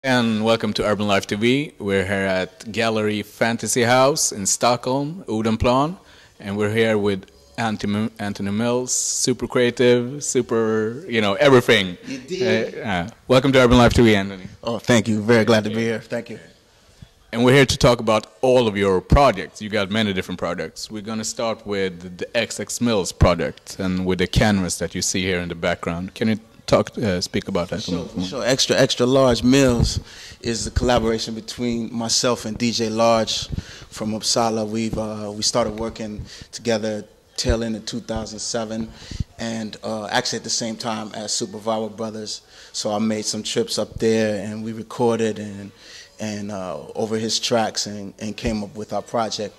And welcome to Urban Life TV. We're here at Gallery Fantasy House in Stockholm, Odenplan, and we're here with Anthony Mills, super creative, super, everything. You did. Welcome to Urban Life TV, Anthony. Oh, thank you. Very glad to be here. Thank you. And we're here to talk about all of your projects. You got many different projects. We're going to start with the XX Mills project and with the canvas that you see here in the background. Can you speak about that? Sure. Extra Large Mills is a collaboration between myself and DJ Large from Uppsala. We started working together tail end of 2007, and actually at the same time as Superviral Brothers. So I made some trips up there, and we recorded and over his tracks and came up with our project.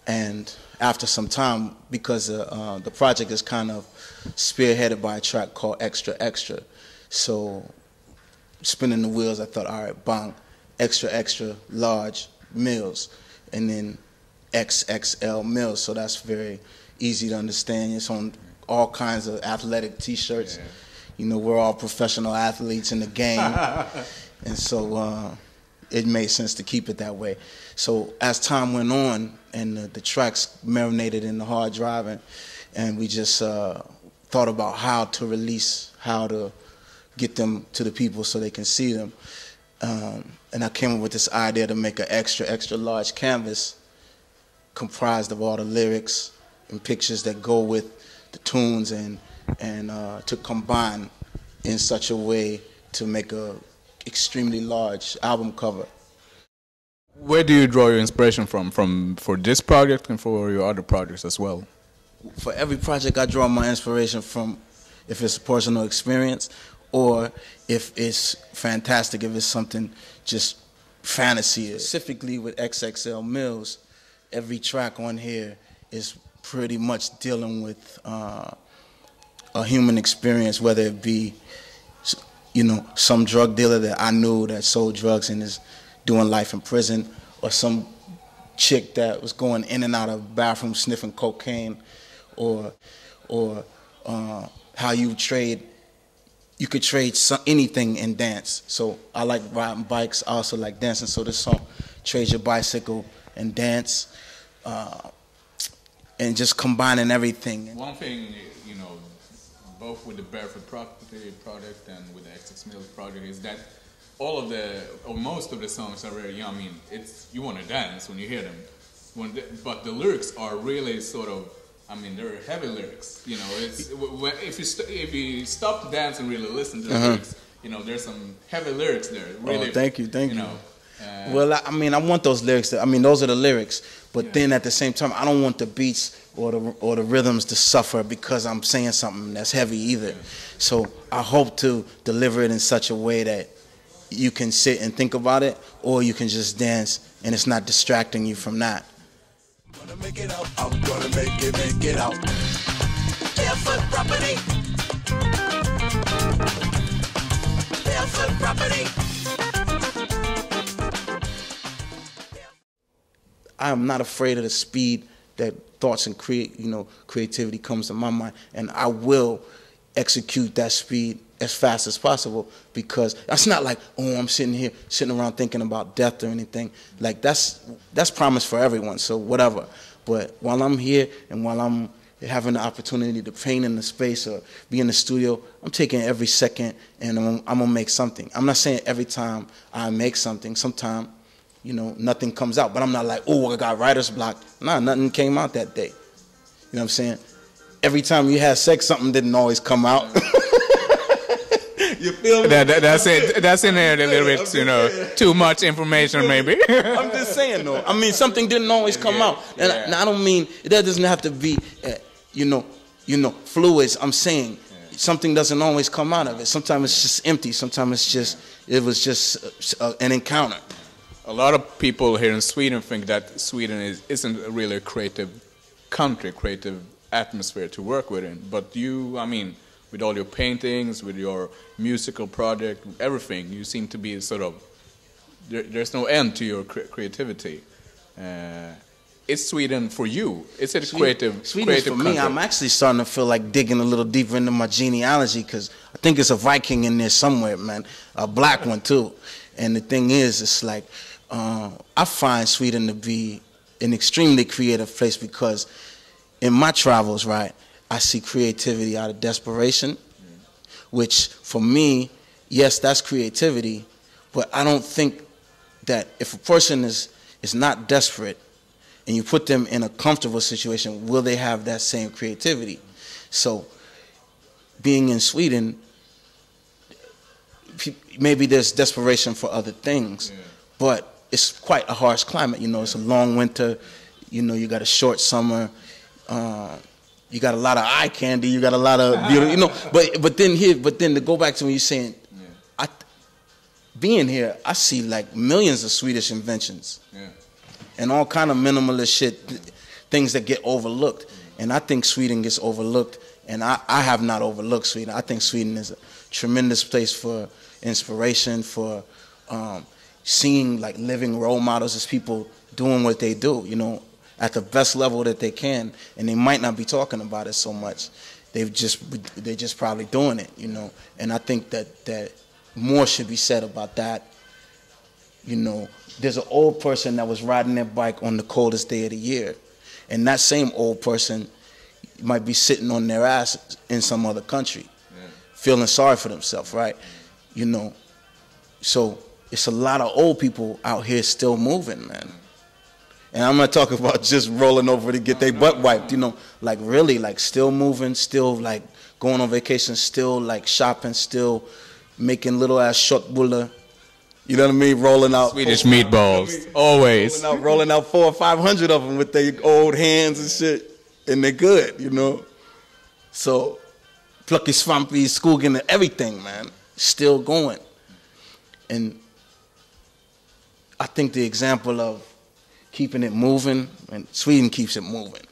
And after some time, because the project is kind of spearheaded by a track called Extra, so spinning the wheels, I thought, all right, bang, Extra Large Mills, and then XXL Mills, so that's very easy to understand. It's on all kinds of athletic t-shirts. Yeah. You know, we're all professional athletes in the game, and so it made sense to keep it that way. So as time went on, and the tracks marinated in the hard drive, and we just thought about how to release, how to get them to the people so they can see them. And I came up with this idea to make an extra large canvas comprised of all the lyrics and pictures that go with the tunes, and to combine in such a way to make a extremely large album cover. Where do you draw your inspiration from for this project and for your other projects as well? For every project, I draw my inspiration from, if it's a personal experience, or if it's fantastic, if it's something just fantasy. Specifically with XXL Mills, every track on here is pretty much dealing with a human experience, whether it be, some drug dealer that I knew that sold drugs and is doing life in prison, or some chick that was going in and out of bathrooms sniffing cocaine, or how you could trade anything in dance. So I like riding bikes, I also like dancing, so this song, trade your bicycle and dance, and just combining everything. One thing, both with the Barefoot Property project and with the XX Mills project, is that most of the songs are very, you want to dance when you hear them. But the lyrics are really sort of, they're heavy lyrics. If you stop to dance and really listen to the lyrics, there's some heavy lyrics there. Really, thank you. Well, I want those lyrics. Those are the lyrics. But then at the same time, I don't want the beats or the rhythms to suffer because I'm saying something that's heavy either. Yeah. So I hope to deliver it in such a way that you can sit and think about it, or you can just dance and it's not distracting you from that. I'm gonna make it out. I'm gonna make it out. Barefoot Property. Barefoot Property. I am not afraid of the speed that thoughts and creativity comes to my mind, and I will execute that speed as fast as possible, because that's not like, I'm sitting around thinking about death or anything. Like that's promised for everyone, so whatever. But while I'm here and while I'm having the opportunity to paint in the space or be in the studio, I'm taking every second and I'm gonna make something. I'm not saying every time I make something, sometimes nothing comes out, but I'm not like, I got writer's block. Nah, nothing came out that day. You know what I'm saying? Every time you had sex, something didn't always come out. You feel me? That's it. That's in there a little bit, too much information maybe. I'm just saying though. Something didn't always come out, and I don't mean that doesn't have to be, fluids. I'm saying something doesn't always come out of it. Sometimes it's just empty. Sometimes it was just an encounter. A lot of people here in Sweden think that Sweden isn't really a creative country, creative atmosphere to work within. But you, with all your paintings, with your musical project, everything, you seem to be sort of, there's no end to your creativity. Is Sweden for you? Is it a creative for me. I'm actually starting to feel like digging a little deeper into my genealogy, because I think it's a Viking in there somewhere, man. A black one too. And the thing is, it's like, I find Sweden to be an extremely creative place because in my travels, right, I see creativity out of desperation, which for me, yes, that's creativity, but I don't think that if a person is not desperate and you put them in a comfortable situation, will they have that same creativity? So being in Sweden, maybe there's desperation for other things, but it's quite a harsh climate. You know, it's a long winter. You know, you got a short summer. You got a lot of eye candy. You got a lot of beauty. You know, but then to go back to when you're saying, being here, I see like millions of Swedish inventions, and all kind of minimalist shit, things that get overlooked. And I think Sweden gets overlooked, and I have not overlooked Sweden. I think Sweden is a tremendous place for inspiration, for seeing like living role models as people doing what they do, you know, at the best level that they can, and they might not be talking about it so much. They're just probably doing it, you know. And I think that more should be said about that. You know, there's an old person that was riding their bike on the coldest day of the year, and that same old person might be sitting on their ass in some other country, feeling sorry for themselves, right? You know, so it's a lot of old people out here still moving, man. And I'm not talking about just rolling over to get their butt wiped, you know, like really, like still moving, still like going on vacation, still like shopping, still making little ass shotbullar, you know what I mean, rolling out Swedish meatballs, always. Rolling out 400 or 500 of them with their old hands and shit, and they're good, you know. So, plucky, swampy, skogen, and everything, man, still going. And I think the example of keeping it moving, and Sweden keeps it moving.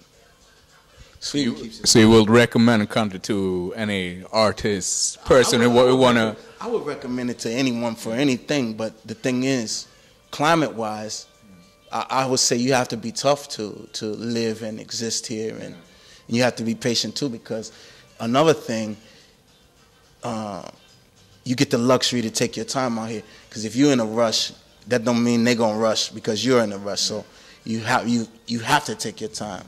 Sweden keeps it So you will recommend a country to any artist, person who want to... I would recommend it to anyone for anything, but the thing is, climate-wise, I would say you have to be tough to live and exist here, and you have to be patient too, because another thing, you get the luxury to take your time out here, because if you're in a rush, that don't mean they're gonna rush because you're in a rush. So you have to take your time.